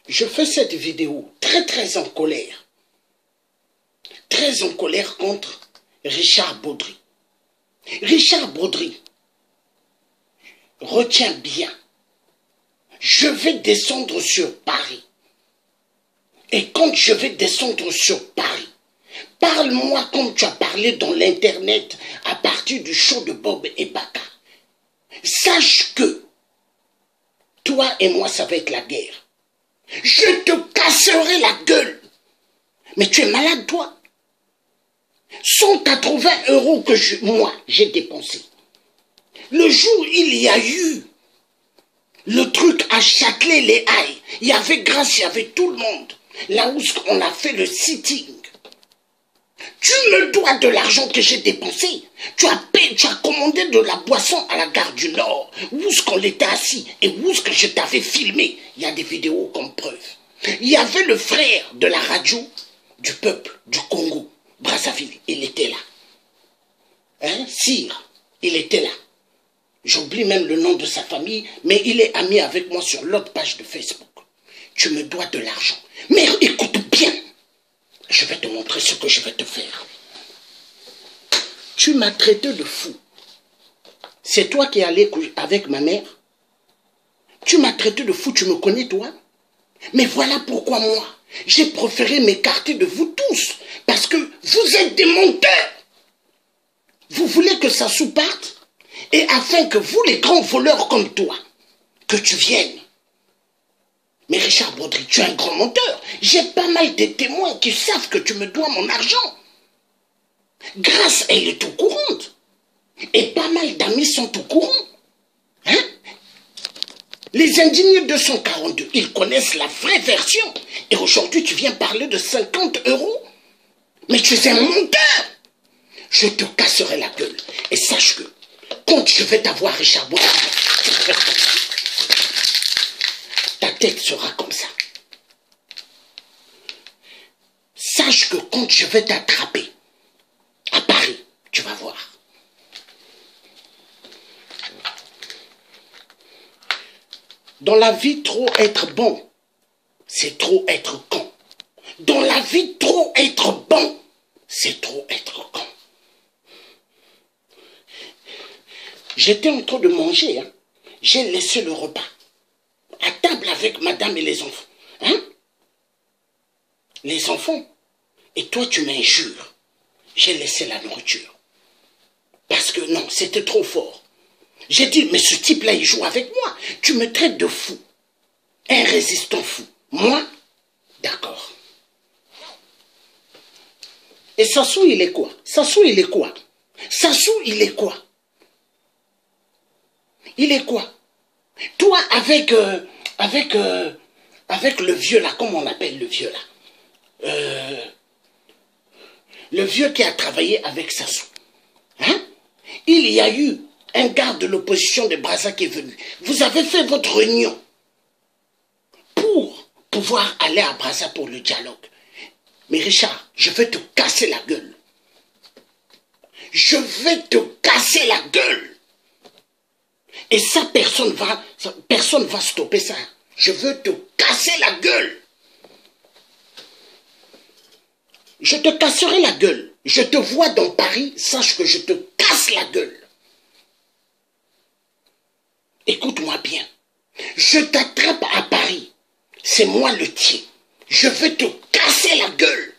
Je fais cette vidéo très en colère. Très en colère contre Richard Baudry. Richard Baudry, retiens bien, je vais descendre sur Paris. Et quand je vais descendre sur Paris, parle-moi comme tu as parlé dans l'internet à partir du show de Bob et Baka. Sache que toi et moi, ça va être la guerre. Je te casserai la gueule. Mais tu es malade, toi. 180 € que moi, j'ai dépensé. Le jour où il y a eu le truc à Châtelet-les-Halles, il y avait Grâce, il y avait tout le monde. Là où on a fait le sitting. Tu me dois de l'argent que j'ai dépensé. Tu as commandé de la boisson à la gare du Nord. Où est-ce qu'on était assis et où est-ce que je t'avais filmé. Il y a des vidéos comme preuve. Il y avait le frère de la radio du peuple du Congo, Brazzaville. Il était là. Hein, Sire, il était là. J'oublie même le nom de sa famille, mais il est ami avec moi sur l'autre page de Facebook. Tu me dois de l'argent. Mais écoute bien. Je vais te montrer ce que je vais te faire. Tu m'as traité de fou. C'est toi qui es allé avec ma mère. Tu m'as traité de fou, tu me connais toi. Mais voilà pourquoi moi, j'ai préféré m'écarter de vous tous. Parce que vous êtes des menteurs. Vous voulez que ça sous-parte. Et afin que vous, les grands voleurs comme toi, que tu viennes. Mais Richard Baudry, tu es un grand menteur. J'ai pas mal de témoins qui savent que tu me dois mon argent. Grâce, elle est au courant. Et pas mal d'amis sont au courant. Hein? Les indignés 242, ils connaissent la vraie version. Et aujourd'hui, tu viens parler de 50 €. Mais tu es un menteur. Je te casserai la gueule. Et sache que, quand je vais t'avoir, Richard Baudry, ta tête sera comme ça. Sache que quand je vais t'attraper à Paris, tu vas voir. Dans la vie, trop être bon, c'est trop être con. Dans la vie, trop être bon, c'est trop être con. J'étais en train de manger, hein. J'ai laissé le repas à table avec madame et les enfants. Hein? Les enfants. Et toi, tu m'injures. J'ai laissé la nourriture. Parce que non, c'était trop fort. J'ai dit, mais ce type-là, il joue avec moi. Tu me traites de fou. Un résistant fou. Moi, d'accord. Et Sassou, il est quoi? Sassou, il est quoi? Sassou, il est quoi? Il est quoi? Toi, avec le vieux là, comment on appelle le vieux là? Le vieux qui a travaillé avec Sassou. Hein? Il y a eu un garde de l'opposition de Brazza qui est venu. Vous avez fait votre réunion pour pouvoir aller à Brazza pour le dialogue. Mais Richard, je vais te casser la gueule. Je vais te casser la gueule. Et ça, personne va stopper ça. Je veux te casser la gueule. Je te casserai la gueule. Je te vois dans Paris, sache que je te casse la gueule. Écoute-moi bien. Je t'attrape à Paris. C'est moi le tien. Je vais te casser la gueule.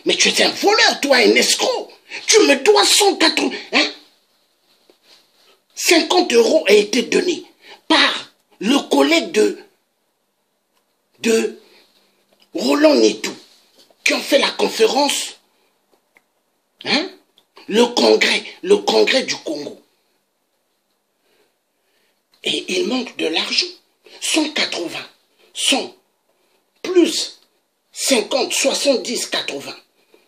Mais tu es un voleur, toi, un escroc. Tu me dois 180... Hein? 50 € a été donné par le collègue de Roland Netou, qui ont fait la conférence, hein? le congrès du Congo. Et il manque de l'argent. 180, 100, plus 50, 70, 80.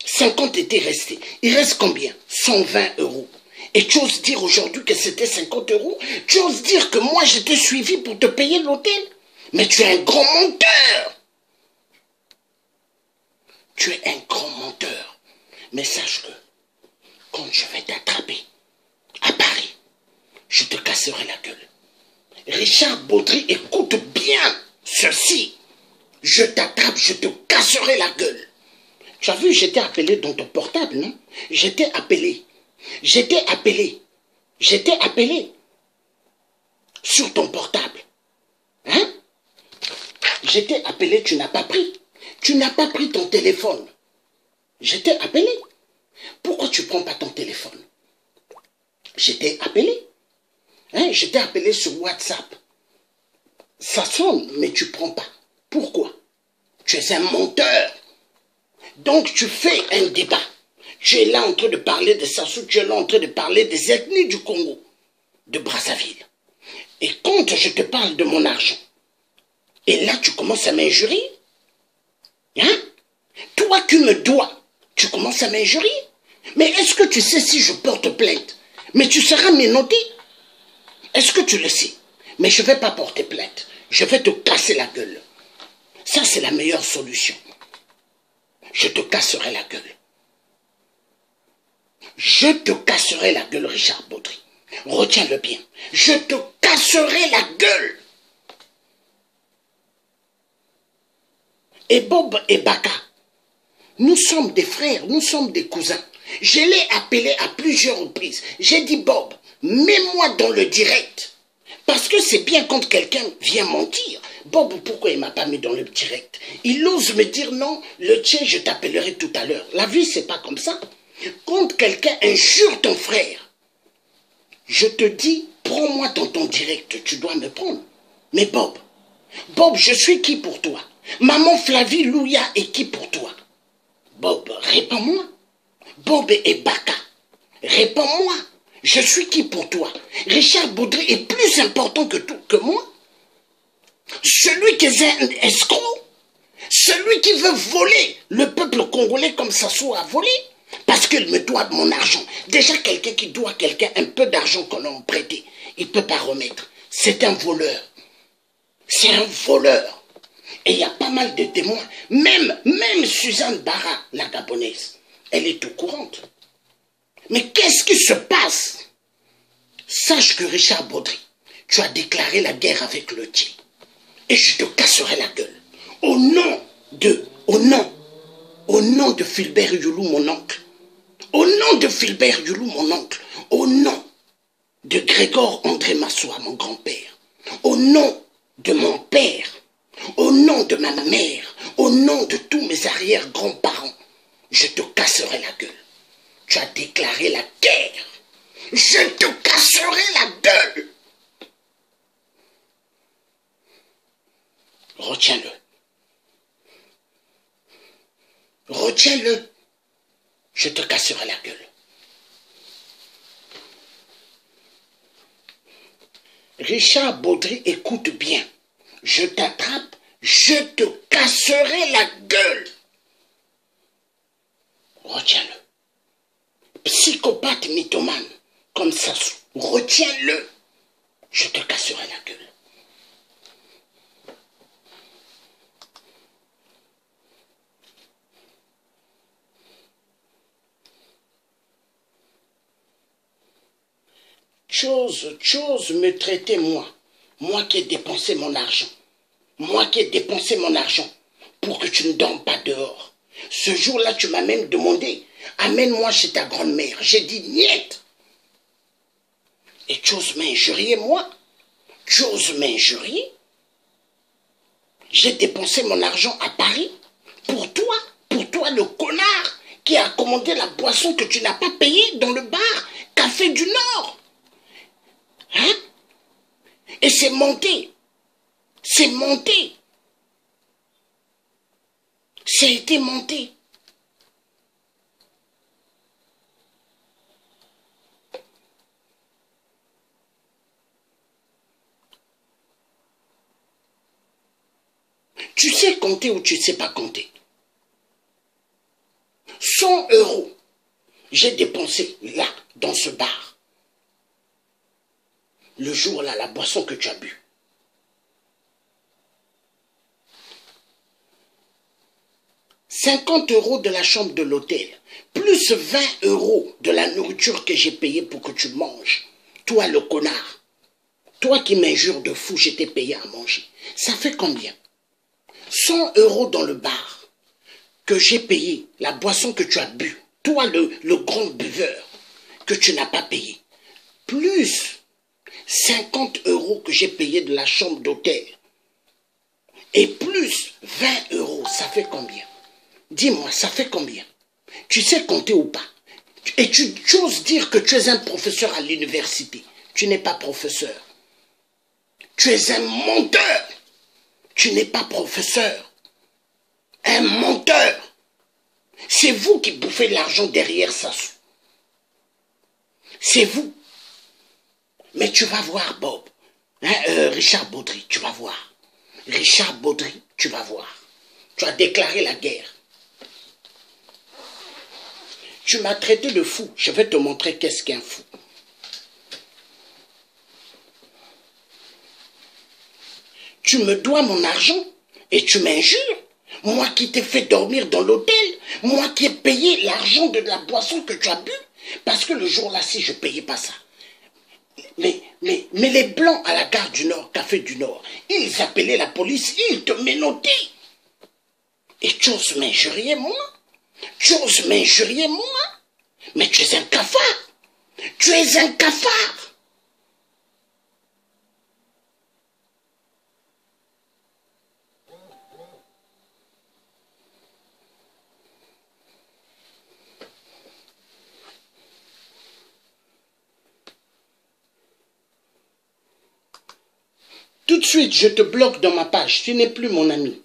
50 étaient restés. Il reste combien? 120 €. Et tu oses dire aujourd'hui que c'était 50 €? Tu oses dire que moi j'étais suivi pour te payer l'hôtel? Mais tu es un grand menteur. Tu es un grand menteur. Mais sache que quand je vais t'attraper à Paris, je te casserai la gueule. Richard Baudry, écoute bien ceci, je t'attrape, je te casserai la gueule. Tu as vu, j'étais appelé dans ton portable, non? J'étais appelé. J'étais appelé. J'étais appelé. Sur ton portable. Hein? J'étais appelé, tu n'as pas pris. Tu n'as pas pris ton téléphone. J'étais appelé. Pourquoi tu ne prends pas ton téléphone? J'étais appelé. Hein? J'étais appelé sur WhatsApp. Ça sonne, mais tu ne prends pas. Pourquoi? Tu es un menteur. Donc tu fais un débat. Tu es là en train de parler de Sassou, tu es là en train de parler des ethnies du Congo, de Brazzaville. Et quand je te parle de mon argent, et là tu commences à m'injurier, hein? Toi qui me dois, tu commences à m'injurier. Mais est-ce que tu sais si je porte plainte, mais tu seras menotté? Est-ce que tu le sais? Mais je ne vais pas porter plainte. Je vais te casser la gueule. Ça, c'est la meilleure solution. Je te casserai la gueule. Je te casserai la gueule, Richard Baudry. Retiens-le bien. Je te casserai la gueule. Et Bob et Baka, nous sommes des frères, nous sommes des cousins. Je l'ai appelé à plusieurs reprises. J'ai dit, Bob, mets-moi dans le direct. Parce que c'est bien quand quelqu'un vient mentir. Bob, pourquoi il ne m'a pas mis dans le direct? Il ose me dire non, le tien, je t'appellerai tout à l'heure. La vie, c'est pas comme ça. Quand quelqu'un injure ton frère, je te dis, prends-moi dans ton direct, tu dois me prendre. Mais Bob, je suis qui pour toi? Maman Flavie Louia est qui pour toi? Bob, réponds-moi. Bob et Baka, réponds-moi. Je suis qui pour toi? Richard Baudry est plus important que moi. Celui qui est un escroc, celui qui veut voler le peuple congolais comme Sassou a volé, parce qu'il me doit mon argent. Déjà, quelqu'un qui doit quelqu'un un peu d'argent qu'on a prêté, il ne peut pas remettre. C'est un voleur. C'est un voleur. Et il y a pas mal de témoins. Même Suzanne Bara, la Gabonaise, elle est au courant. Mais qu'est-ce qui se passe? Sache que Richard Baudry, tu as déclaré la guerre avec le tien. Et je te casserai la gueule. Au nom de Philbert Youlou, mon oncle. Au nom de Philbert Youlou, mon oncle. Au nom de Grégor André Massoua, mon grand-père. Au nom de mon père. Au nom de ma mère. Au nom de tous mes arrière-grands-parents. Je te casserai la gueule. Tu as déclaré la guerre. Je te casserai la gueule. Retiens-le. Retiens-le. Je te casserai la gueule. Richard Baudry, écoute bien. Je t'attrape, je te casserai la gueule. Retiens-le. Psychopathe mythomane, comme ça, retiens-le. Je te casserai la gueule. Chose me traiter moi qui ai dépensé mon argent, pour que tu ne dormes pas dehors. Ce jour-là, tu m'as même demandé, amène-moi chez ta grand-mère. J'ai dit, niet. Et tu oses m'injurier, moi? Tu oses m'injurier? J'ai dépensé mon argent à Paris pour toi le connard qui a commandé la boisson que tu n'as pas payée dans le bar Café du Nord. Hein? Et c'est monté. C'est monté. Ça a été monté. Tu sais compter ou tu ne sais pas compter? 100 €, j'ai dépensé là, dans ce bar. Le jour-là, la boisson que tu as bu. 50 € de la chambre de l'hôtel, plus 20 € de la nourriture que j'ai payée pour que tu manges. Toi, le connard. Toi qui m'injures de fou, je t'ai payé à manger. Ça fait combien? 100 € dans le bar que j'ai payé, la boisson que tu as bu. Toi, le grand buveur, que tu n'as pas payé. Plus 50 € que j'ai payé de la chambre d'hôtel. Et plus 20 €, ça fait combien? Dis-moi, ça fait combien? Tu sais compter ou pas? Et tu oses dire que tu es un professeur à l'université. Tu n'es pas professeur. Tu es un menteur. Tu n'es pas professeur. Un menteur. C'est vous qui bouffez l'argent derrière Sassou. C'est vous. Mais tu vas voir, Bob. Hein, Richard Baudry, tu vas voir. Richard Baudry, tu vas voir. Tu as déclaré la guerre. Tu m'as traité de fou. Je vais te montrer qu'est-ce qu'un fou. Tu me dois mon argent et tu m'injures. Moi qui t'ai fait dormir dans l'hôtel. Moi qui ai payé l'argent de la boisson que tu as bu. Parce que le jour-là, si je ne payais pas ça. Mais les Blancs à la gare du Nord, Café du Nord, ils appelaient la police, ils te ménotaient. Et tu oses m'injurier, moi? Tu oses m'injurier, moi? Mais tu es un cafard. Tu es un cafard. Tout de suite, je te bloque dans ma page. Tu n'es plus mon ami.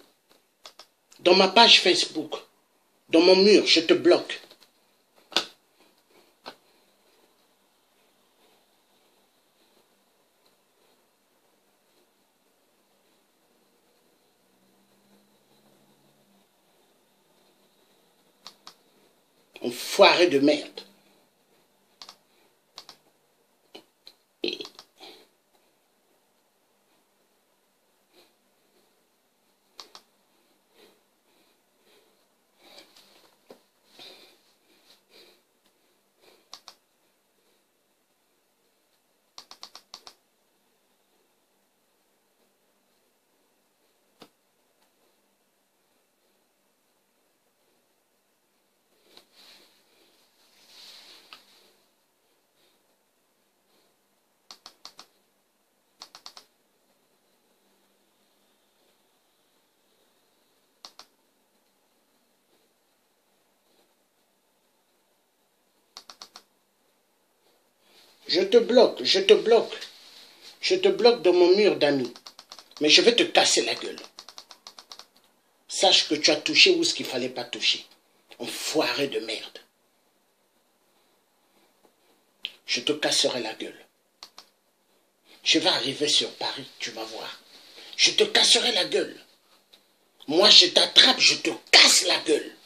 Dans ma page Facebook. Dans mon mur, je te bloque. Enfoiré de merde. Je te bloque, je te bloque. Je te bloque dans mon mur d'amis. Mais je vais te casser la gueule. Sache que tu as touché où ce qu'il ne fallait pas toucher. Enfoiré de merde. Je te casserai la gueule. Je vais arriver sur Paris, tu vas voir. Je te casserai la gueule. Moi, je t'attrape, je te casse la gueule.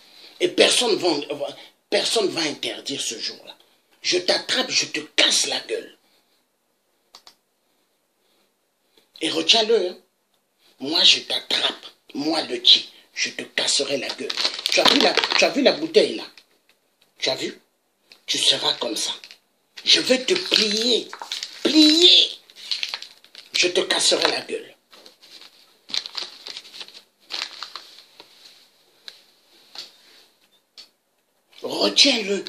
Et personne va interdire ce jour-là. Je t'attrape, je te casse la gueule. Et retiens-le. Hein. Moi, je t'attrape. Moi, le tchi. Je te casserai la gueule. Tu as vu la bouteille, là? Tu as vu? Tu seras comme ça. Je vais te plier. Plier. Je te casserai la gueule. Retiens-le.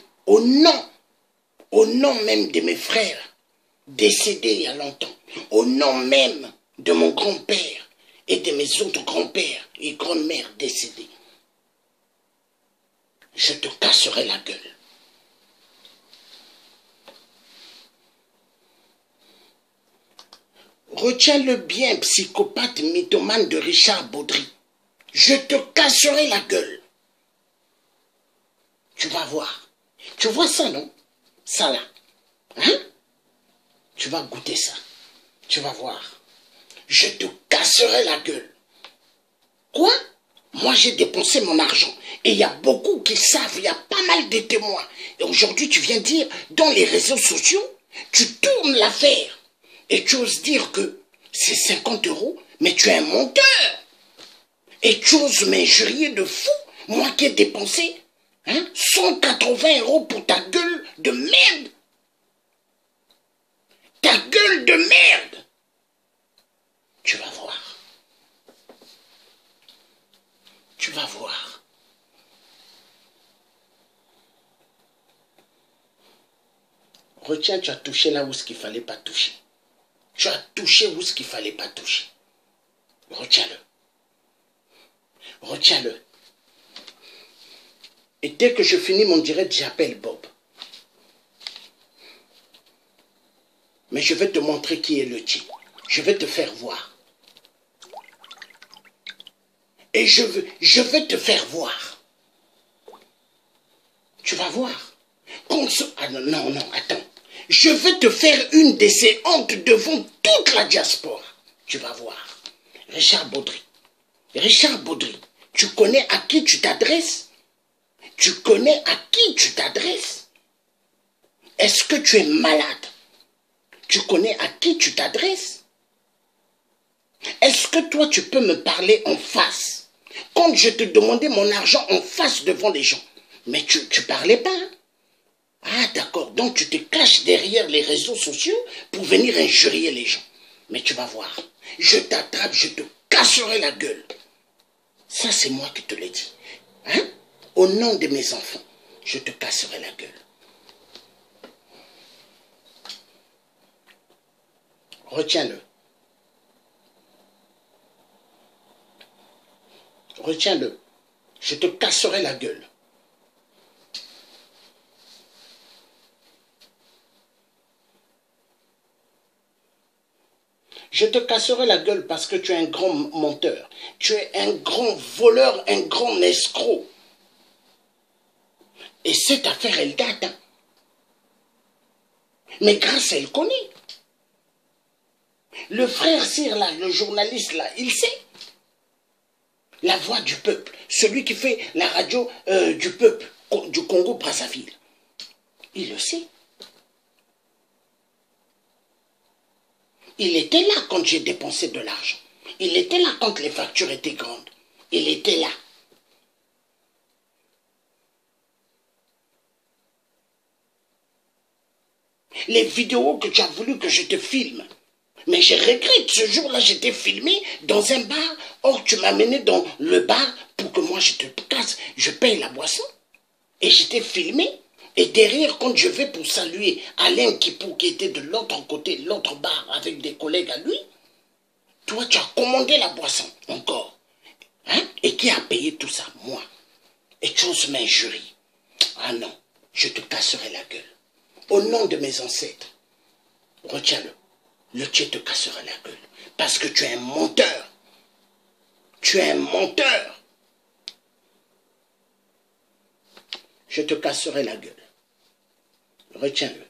Au nom même de mes frères, décédés il y a longtemps, au nom même de mon grand-père et de mes autres grands-pères et grands-mères décédés, je te casserai la gueule. Retiens-le bien, psychopathe mythomane de Richard Baudry. Je te casserai la gueule. Tu vas voir. Tu vois ça, non? Ça là. Hein? Tu vas goûter ça. Tu vas voir. Je te casserai la gueule. Quoi? Moi, j'ai dépensé mon argent. Et il y a beaucoup qui savent. Il y a pas mal de témoins. Et aujourd'hui, tu viens dire, dans les réseaux sociaux, tu tournes l'affaire. Et tu oses dire que c'est 50 €, mais tu es un menteur. Et tu oses m'injurier de fou. Moi qui ai dépensé 180 € pour ta gueule de merde. Ta gueule de merde. Tu vas voir. Tu vas voir. Retiens, tu as touché là où ce qu'il ne fallait pas toucher. Tu as touché où ce qu'il ne fallait pas toucher. Retiens-le. Retiens-le. Et dès que je finis mon direct, j'appelle Bob. Mais je vais te montrer qui est le type. Je vais te faire voir. Et je vais te faire voir. Tu vas voir. Ah non, non, non, attends. Je vais te faire une de ces hontes devant toute la diaspora. Tu vas voir. Richard Baudry. Richard Baudry, tu connais à qui tu t'adresses? Tu connais à qui tu t'adresses? Est-ce que tu es malade? Tu connais à qui tu t'adresses? Est-ce que toi, tu peux me parler en face? Quand je te demandais mon argent en face devant les gens, mais tu parlais pas. Hein? Ah, d'accord. Donc, tu te caches derrière les réseaux sociaux pour venir injurier les gens. Mais tu vas voir. Je t'attrape, je te casserai la gueule. Ça, c'est moi qui te l'ai dit. Hein? Au nom de mes enfants, je te casserai la gueule. Retiens-le. Retiens-le. Je te casserai la gueule. Je te casserai la gueule parce que tu es un grand menteur. Tu es un grand voleur, un grand escroc. Et cette affaire, elle date. Hein? Mais grâce, elle connaît. Le frère Cyr, là, le journaliste, là, il sait. La voix du peuple. Celui qui fait la radio du peuple, du Congo-Brazzaville. Il le sait. Il était là quand j'ai dépensé de l'argent. Il était là quand les factures étaient grandes. Il était là. Les vidéos que tu as voulu que je te filme. Mais je regrette, ce jour-là, j'étais filmé dans un bar. Or, tu m'as mené dans le bar pour que moi, je te casse. Je paye la boisson. Et j'étais filmé. Et derrière, quand je vais pour saluer Alain Kipou, qui était de l'autre côté, l'autre bar, avec des collègues à lui, toi, tu as commandé la boisson, encore. Hein? Et qui a payé tout ça? Moi. Et tu oses m'injurier. Ah non, je te casserai la gueule. Au nom de mes ancêtres, retiens-le. Le Dieu te cassera la gueule. Parce que tu es un menteur. Tu es un menteur. Je te casserai la gueule. Retiens-le.